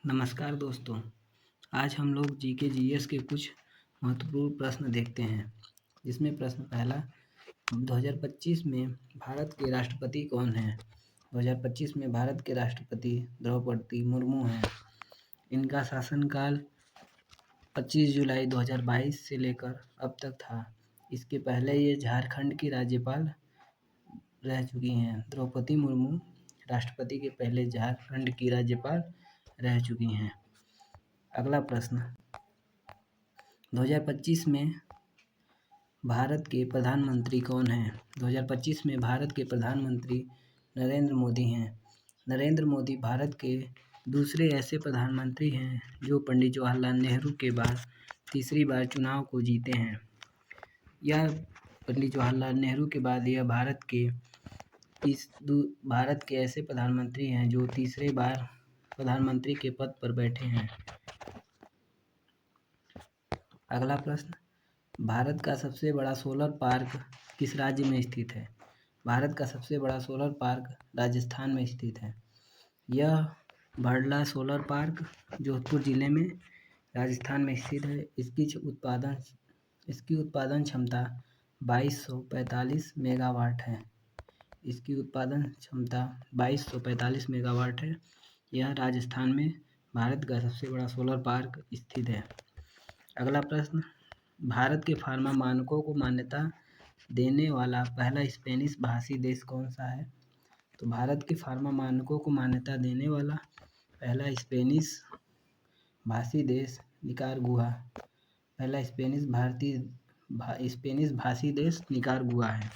नमस्कार दोस्तों। आज हम लोग जीके जीएस के कुछ महत्वपूर्ण प्रश्न देखते हैं, जिसमें प्रश्न पहला, 2025 में भारत के राष्ट्रपति कौन हैं? 2025 में भारत के राष्ट्रपति द्रौपदी मुर्मू हैं। इनका शासनकाल 25 जुलाई 2022 से लेकर अब तक था। इसके पहले ये झारखंड की राज्यपाल रह चुकी हैं। द्रौपदी मुर्मू राष्ट्रपति के पहले झारखंड की राज्यपाल रह चुकी हैं। अगला प्रश्न, 2025 में भारत के प्रधानमंत्री कौन हैं? 2025 में भारत के प्रधानमंत्री नरेंद्र मोदी हैं। नरेंद्र मोदी भारत के दूसरे ऐसे प्रधानमंत्री हैं जो पंडित जवाहरलाल नेहरू के बाद तीसरी बार चुनाव को जीते हैं। यह पंडित जवाहरलाल नेहरू के बाद यह भारत के ऐसे प्रधानमंत्री हैं जो तीसरे बार प्रधानमंत्री के पद पर बैठे हैं। अगला प्रश्न, भारत का सबसे बड़ा सोलर पार्क किस राज्य में स्थित है? भारत का सबसे बड़ा सोलर पार्क राजस्थान में स्थित है। यह भड़ला सोलर पार्क जोधपुर जिले में राजस्थान में स्थित है। इसकी उत्पादन क्षमता 2245 मेगावाट है। यह राजस्थान में भारत का सबसे बड़ा सोलर पार्क स्थित है। अगला प्रश्न, भारत के फार्मा मानकों को मान्यता देने वाला पहला स्पेनिश भाषी देश कौन सा है? तो भारत के फार्मा मानकों को मान्यता देने वाला पहला स्पेनिश भाषी देश निकारागुआ है।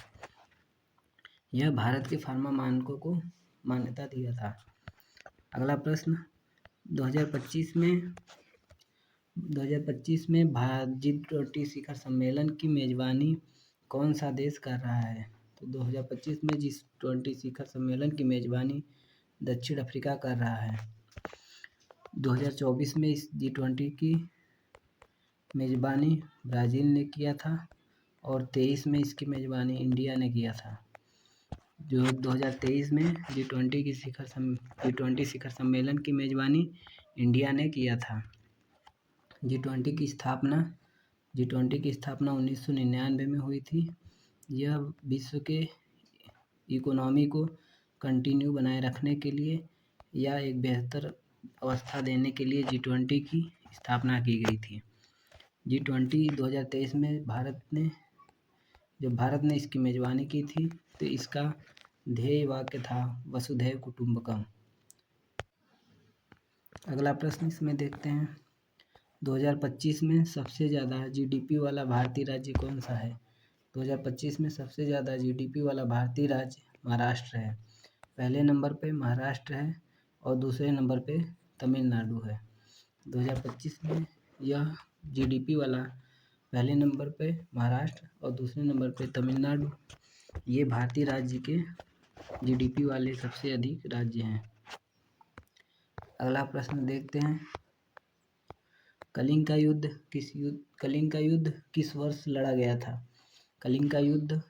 यह भारत के फार्मा मानकों को मान्यता दिया था। अगला प्रश्न, 2025 में G20 शिखर सम्मेलन की मेजबानी कौन सा देश कर रहा है? तो 2025 में G20 शिखर सम्मेलन की मेजबानी दक्षिण अफ्रीका कर रहा है। 2024 में इस G20 की मेजबानी ब्राज़ील ने किया था और 23 में इसकी मेजबानी इंडिया ने किया था। जो 2023 में G20 शिखर सम्मेलन की मेजबानी इंडिया ने किया था। G20 की स्थापना 1999 में हुई थी। यह विश्व के इकोनॉमी को कंटिन्यू बनाए रखने के लिए या एक बेहतर अवस्था देने के लिए G20 की स्थापना की गई थी। G20 2023 में जब भारत ने इसकी मेजबानी की थी तो इसका ध्येय वाक्य था वसुधैव कुटुंबकम। अगला प्रश्न इसमें देखते हैं, 2025 में सबसे ज़्यादा GDP वाला भारतीय राज्य कौन सा है? 2025 में सबसे ज़्यादा GDP वाला भारतीय राज्य महाराष्ट्र है। पहले नंबर पे महाराष्ट्र है और दूसरे नंबर पे तमिलनाडु है। 2025 में यह GDP वाला पहले नंबर पे महाराष्ट्र और दूसरे नंबर पे तमिलनाडु, ये भारतीय राज्य के GDP वाले सबसे अधिक राज्य हैं। अगला प्रश्न देखते हैं, कलिंग का युद्ध किस वर्ष लड़ा गया था? कलिंग का युद्ध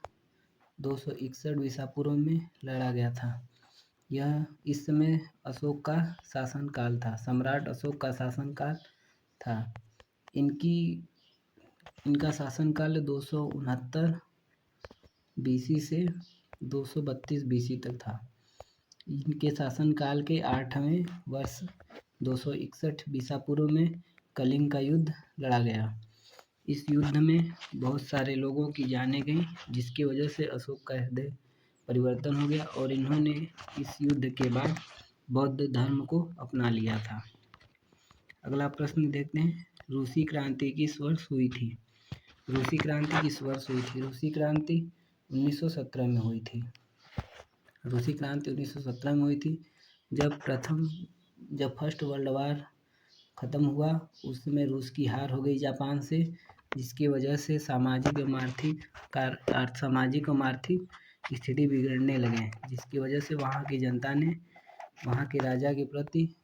261 ईसा पूर्व में लड़ा गया था। यह इस समय अशोक का शासनकाल था, सम्राट अशोक का शासनकाल था। इनका शासनकाल 269 BC से 232 BC तक था। इनके शासनकाल के 8वें वर्ष 261 ईसा पूर्व में कलिंग का युद्ध लड़ा गया। इस युद्ध में बहुत सारे लोगों की जानें गईं, जिसकी वजह से अशोक का हृदय परिवर्तन हो गया और इन्होंने इस युद्ध के बाद बौद्ध धर्म को अपना लिया था। अगला प्रश्न देखते हैं, रूसी क्रांति किस वर्ष हुई थी? रूसी क्रांति 1917 में हुई थी। रूसी क्रांति 1917 में हुई थी। जब फर्स्ट वर्ल्ड वार ख़त्म हुआ उस समय रूस की हार हो गई जापान से, जिसकी वजह से सामाजिक और आर्थिक स्थिति बिगड़ने लगे, जिसकी वजह से वहाँ की जनता ने वहाँ के राजा के प्रति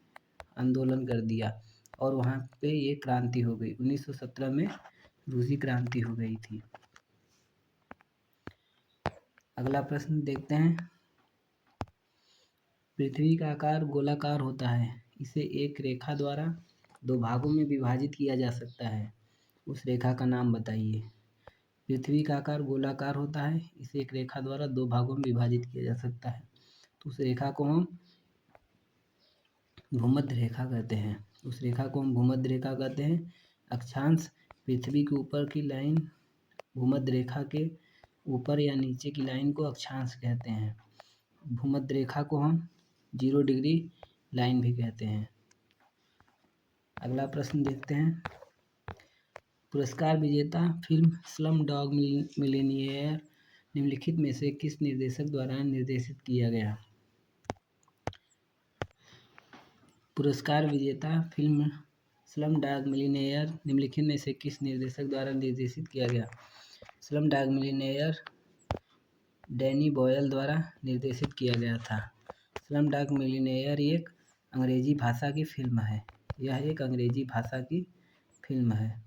आंदोलन कर दिया और वहाँ पे ये क्रांति हो गई। 1917 में रूसी क्रांति हो गई थी। अगला प्रश्न देखते हैं, पृथ्वी का आकार गोलाकार होता है, इसे एक रेखा द्वारा दो भागों में विभाजित किया जा सकता है, उस रेखा का नाम बताइए। पृथ्वी का आकार गोलाकार होता है, इसे एक रेखा द्वारा दो भागों में विभाजित किया जा सकता है, तो उस रेखा को हम भूमध्य रेखा कहते हैं। उस रेखा को हम भूमध्य रेखा कहते हैं। अक्षांश पृथ्वी के ऊपर की लाइन भूमध्य रेखा के ऊपर या नीचे की लाइन को अक्षांश कहते हैं। भूमध्य रेखा को हम 0 डिग्री लाइन भी कहते हैं। अगला प्रश्न देखते हैं। पुरस्कार विजेता फिल्म स्लम डॉग मिलियनेयर निम्नलिखित में से किस निर्देशक द्वारा निर्देशित किया गया? पुरस्कार विजेता फिल्म स्लम डॉग मिलियनेयर निम्नलिखित में से किस निर्देशक द्वारा निर्देशित किया गया? Slum dog millionaire Danny Boyle द्वारा निर्देशित किया गया था। स्लम डॉग मिलियनेयर एक अंग्रेजी भाषा की फिल्म है। यह एक अंग्रेजी भाषा की फिल्म है।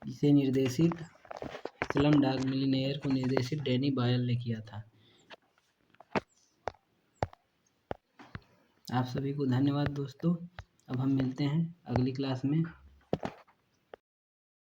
इसे निर्देशित स्लम डॉग मिलियनेयर को निर्देशित डैनी बॉयल ने किया था। आप सभी को धन्यवाद दोस्तों। अब हम मिलते हैं अगली क्लास में।